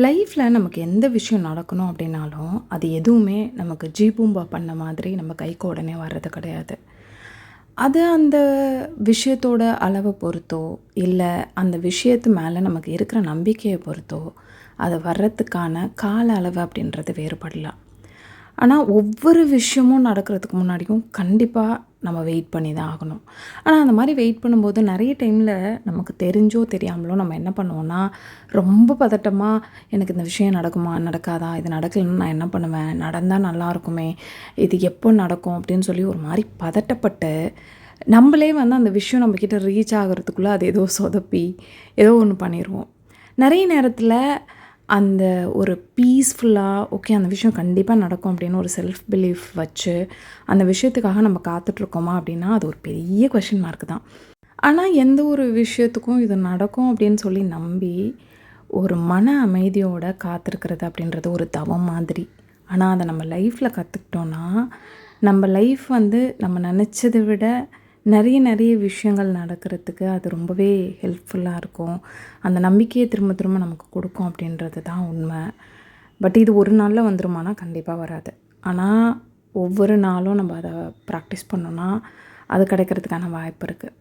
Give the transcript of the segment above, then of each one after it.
லைஃப்பில் நமக்கு எந்த விஷயம் நடக்கணும் அப்படின்னாலும் அது எதுவுமே நமக்கு ஜீபூம்பா பண்ண மாதிரி நம்ம கைக்கு உடனே வர்றது கிடையாது. அது அந்த விஷயத்தோட அளவை பொறுத்தோ இல்லை அந்த விஷயத்து மேலே நமக்கு இருக்கிற நம்பிக்கையை பொறுத்தோ அது வர்றதுக்கான கால அளவு அப்படின்றது வேறுபடலாம். ஆனால் ஒவ்வொரு விஷயமும் நடக்கிறதுக்கு முன்னாடியும் கண்டிப்பாக நம்ம வெயிட் பண்ணி தான் ஆகணும். ஆனால் அந்த மாதிரி வெயிட் பண்ணும்போது நிறைய டைமில் நமக்கு தெரிஞ்சோ தெரியாமலோ நம்ம என்ன பண்ணுவோன்னா, ரொம்ப பதட்டமாக எனக்கு இந்த விஷயம் நடக்குமா நடக்காதா, இது நடக்கலைன்னா நான் என்ன பண்ணுவேன், நடந்தால் நல்லாயிருக்குமே, இது எப்போ நடக்கும் அப்படின்னு சொல்லி ஒரு மாதிரி பதட்டப்பட்டு நம்மளே அந்த விஷயம் நம்மக்கிட்ட ரீச் ஆகிறதுக்குள்ளே அது ஏதோ சொதப்பி ஏதோ ஒன்று பண்ணிடுவோம். நிறைய நேரத்தில் அந்த ஒரு பீஸ்ஃபுல்லாக ஓகே அந்த விஷயம் கண்டிப்பாக நடக்கும் அப்படின்னு ஒரு செல்ஃப் பிலீஃப் வச்சு அந்த விஷயத்துக்காக நம்ம காத்துட்ருக்கோமா அப்படின்னா அது ஒரு பெரிய கொஷின் மார்க் தான். ஆனால் எந்த ஒரு விஷயத்துக்கும் இது நடக்கும் அப்படின்னு சொல்லி நம்பி ஒரு மன அமைதியோடு காத்திருக்கிறது அப்படின்றது ஒரு தவம் மாதிரி. ஆனால் அதை நம்ம லைஃப்பில் கற்றுக்கிட்டோன்னா நம்ம லைஃப் நம்ம நினச்சதை விட நிறைய விஷயங்கள் நடக்கிறதுக்கு அது ரொம்பவே ஹெல்ப்ஃபுல்லாக இருக்கும். அந்த நம்பிக்கையை திரும்ப திரும்ப நமக்கு கொடுக்கும் அப்படின்றது தான் உண்மை. பட் இது ஒரு நாளில் வந்துருமானா கண்டிப்பாக வராது. ஆனால் ஒவ்வொரு நாளும் நம்ம அதை ப்ராக்டிஸ் பண்ணோன்னா அது கிடைக்கிறதுக்கான வாய்ப்பு இருக்குது.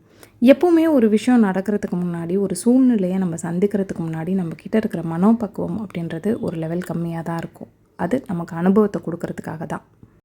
எப்போவுமே ஒரு விஷயம் நடக்கிறதுக்கு முன்னாடி ஒரு சூழ்நிலையை நம்ம சந்திக்கிறதுக்கு முன்னாடி நம்மக்கிட்ட இருக்கிற மனோபக்குவம் அப்படின்றது ஒரு லெவல் கம்மியாக தான் இருக்கும். அது நமக்கு அனுபவத்தை கொடுக்கறதுக்காக தான்.